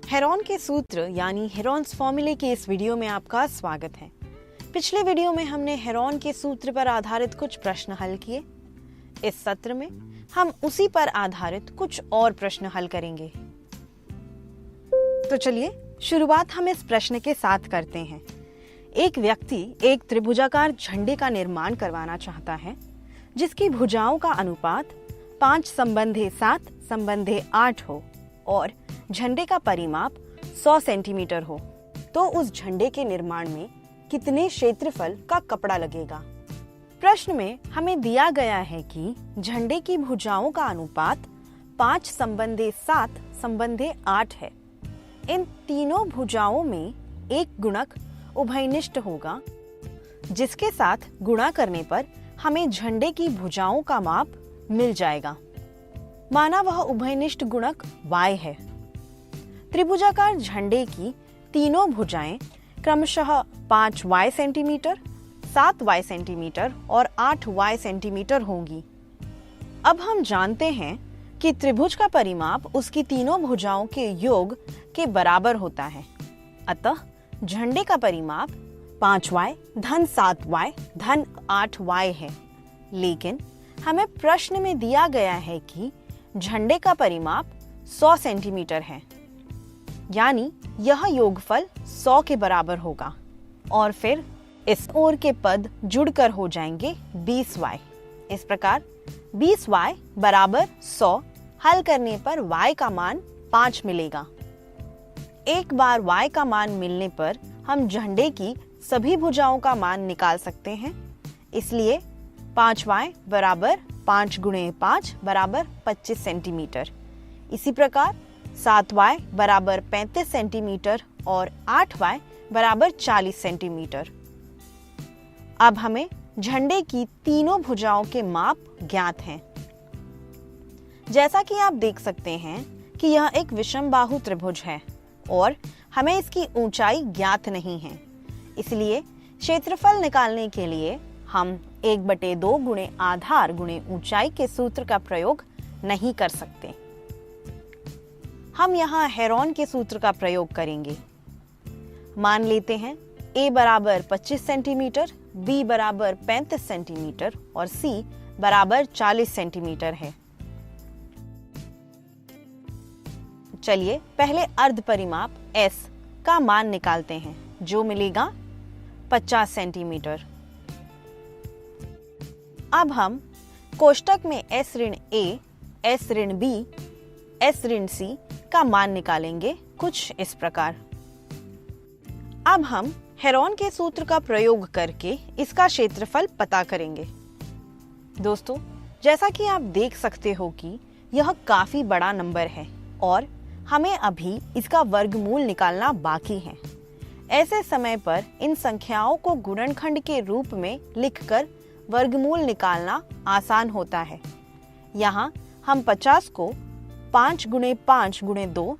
Heron के सूत्र यानी हेरॉन्स फॉर्मूले के इस वीडियो में आपका स्वागत है। पिछले वीडियो में हमने हेरॉन के सूत्र पर आधारित कुछ प्रश्न हल किए। इस सत्र में हम उसी पर आधारित कुछ और प्रश्न हल करेंगे। तो चलिए शुरुआत हम इस प्रश्न के साथ करते हैं। एक व्यक्ति एक त्रिभुजाकार झंडे का निर्माण करवाना चाहता है जिसकी भुजाओं का अनुपात 5:7:8 हो और झंडे का परिमाप 100 सेंटीमीटर हो। तो उस झंडे के निर्माण में कितने क्षेत्रफल का कपड़ा लगेगा? प्रश्न में हमें दिया गया है कि झंडे की भुजाओं का अनुपात 5:7:8 है। इन तीनों भुजाओं में एक गुणक उभयनिष्ठ होगा जिसके साथ गुणा करने पर हमें झंडे की भुजाओं का माप मिल जाएगा। माना वह उभयनिष्ठ गुणक y है। त्रिभुजाकार झंडे की तीनों भुजाएं क्रमशः 5y सेंटीमीटर, 7y सेंटीमीटर और 8y सेंटीमीटर होंगी। अब हम जानते हैं कि त्रिभुज का परिमाप उसकी तीनों भुजाओं के योग के बराबर होता है। अतः झंडे का परिमाप 5y धन 7y धन 8y है। लेकिन हमें प्रश्न में दिया गया है कि झंडे का परिमाप 100 सेंटीमीटर है, यानी यह योगफल 100 के बराबर होगा और फिर इस ओर के पद जुड़कर हो जाएंगे 20y। इस प्रकार 20y बराबर 100 हल करने पर y का मान 5 मिलेगा। एक बार y का मान मिलने पर हम झंडे की सभी भुजाओं का मान निकाल सकते हैं। इसलिए 5y बराबर 5 गुणे 5 बराबर 25 सेंटीमीटर। इसी प्रकार 7y बराबर 35 सेंटीमीटर और 8y बराबर 40 सेंटीमीटर। अब हमें झंडे की तीनों भुजाओं के माप ज्ञात हैं। जैसा कि आप देख सकते हैं कि यह एक विषमबाहु त्रिभुज है और हमें इसकी ऊंचाई ज्ञात नहीं है। इसलिए क्षेत्रफल निकालने के लिए हम 1/2 गुणे आधार गुणे ऊंचाई के सूत्र का प्रयोग नहीं कर सकते। हम यहाँ हेरॉन के सूत्र का प्रयोग करेंगे। मान लेते हैं a बराबर 25 सेंटीमीटर, b बराबर 35 सेंटीमीटर और c बराबर 40 सेंटीमीटर है। चलिए पहले अर्ध परिमाप s का मान निकालते हैं, जो मिलेगा 50 सेंटीमीटर। अब हम कोष्टक में s ऋण a, s ऋण b, s ऋण c का मान निकालेंगे कुछ इस प्रकार। अब हम हेरॉन के सूत्र का प्रयोग करके इसका क्षेत्रफल पता करेंगे। दोस्तों, जैसा कि आप देख सकते हो कि यह काफी बड़ा नंबर है और हमें अभी इसका वर्गमूल निकालना बाकी है। ऐसे समय पर इन संख्याओं को गुणनखंड के रूप में लिखकर वर्गमूल निकालना आसान होता है। यहाँ हम 50 को 5 गुणे 5 गुणे 2,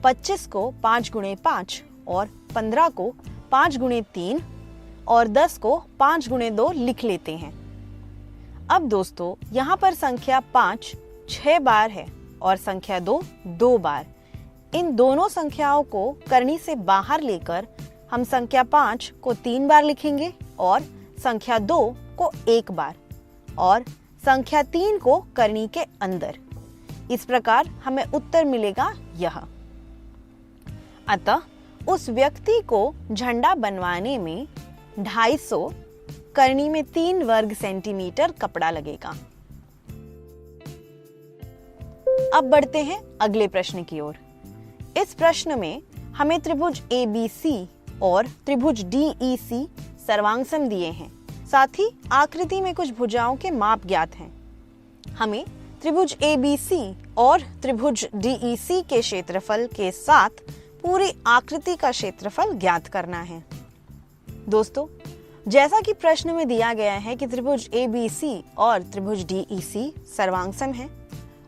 25 को 5 गुणे 5 और 15 को 5 गुणे 3 और 10 को 5 गुणे 2 लिख लेते हैं। अब दोस्तों, यहाँ पर संख्या 5 6 बार है और संख्या 2 2 बार। इन दोनों संख्याओं को करनी से बाहर लेकर हम संख्या 5 को 3 बार लिखेंगे और संख्या 2 को 1 बार और संख्या 3 को करनी के अंदर। इस प्रकार हमें उत्तर मिलेगा यह। अतः उस व्यक्ति को झंडा बनवाने में 250 करनी में 3 वर्ग सेंटीमीटर कपड़ा लगेगा। अब बढ़ते हैं अगले प्रश्न की ओर। इस प्रश्न में हमें त्रिभुज ABC और त्रिभुज DEC सर्वांगसम दिए हैं। साथ ही आकृति में कुछ भुजाओं के माप ज्ञात हैं। हमें त्रिभुज ABC और त्रिभुज DEC के क्षेत्रफल के साथ पूरी आकृति का क्षेत्रफल ज्ञात करना है। दोस्तों, जैसा कि प्रश्न में दिया गया है कि त्रिभुज ABC और त्रिभुज DEC सर्वांगसम हैं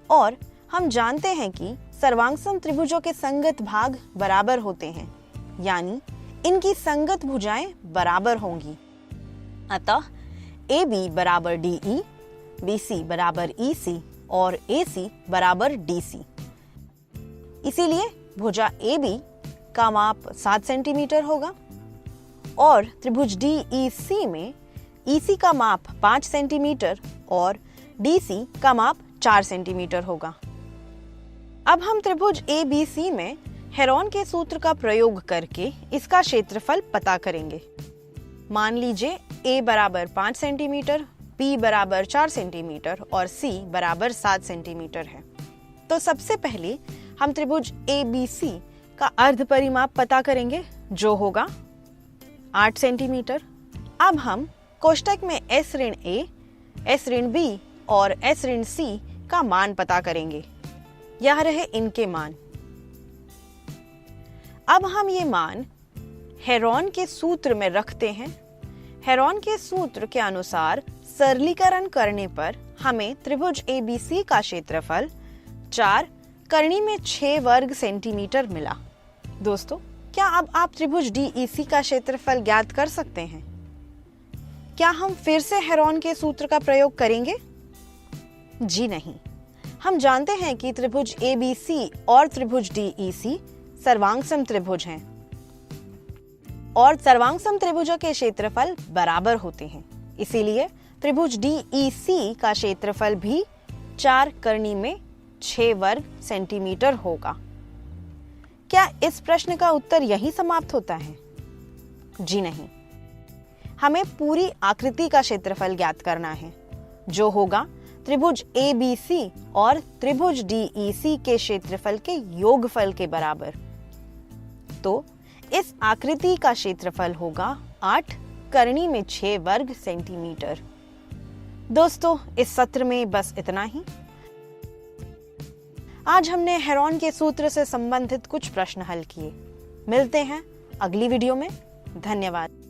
और हम जानते हैं कि सर्वांगसम त्रिभुजों के संगत भाग बराबर होते हैं, यानी इनकी संगत भुजाएं बराबर होंगी। अतः AB बराबर DE, BC बराबर EC और AC बराबर DC। इसीलिए भुजा AB का माप 7 सेंटीमीटर होगा और त्रिभुज DEC में EC का माप 5 सेंटीमीटर और DC का माप 4 सेंटीमीटर होगा। अब हम त्रिभुज ABC में हेरोन के सूत्र का प्रयोग करके इसका क्षेत्रफल पता करेंगे। मान लीजिए A बराबर 5 सेंटीमीटर, B बराबर 4 सेंटीमीटर और C बराबर 7 सेंटीमीटर है। तो सबसे पहले हम त्रिभुज ABC का अर्ध परिमाप पता करेंगे जो होगा 8 सेंटीमीटर। अब हम कोष्टक में S ऋण A, S ऋण B और S ऋण C का मान पता करेंगे। यह रहे इनके मान। अब हम ये मान हेरोन के सूत्र में रखते हैं। हेरोन के सूत्र के अनुसार सरलीकरण करने पर हमें त्रिभुज ABC का क्षेत्रफल 4 करनी में 6 वर्ग सेंटीमीटर मिला। दोस्तों, क्या अब आप त्रिभुज DEC का क्षेत्रफल ज्ञात कर सकते हैं? क्या हम फिर से हेरोन के सूत्र का प्रयोग करेंगे? जी नहीं। हम जानते हैं कि त्रिभुज ABC और त्रिभुज DEC सर्वांगसम त्रिभुज हैं और सर्वांगसम त्रिभुजों के क्षेत्रफल बराबर होते हैं। इसीलिए त्रिभुज DEC का क्षेत्रफल भी 4 करनी में 6 वर्ग सेंटीमीटर होगा। क्या इस प्रश्न का उत्तर यही समाप्त होता है? जी नहीं। हमें पूरी आकृति का क्षेत्रफल ज्ञात करना है जो होगा त्रिभुज ABC और त्रिभुज DEC के क्षेत्रफल के योगफल के बराबर। तो इस आकृति का क्षेत्रफल होगा 8 करनी में 6 वर्ग सेंटीमीटर। दोस्तों, इस सत्र में बस इतना ही। आज हमने हेरोन के सूत्र से संबंधित कुछ प्रश्न हल किए। मिलते हैं अगली वीडियो में। धन्यवाद।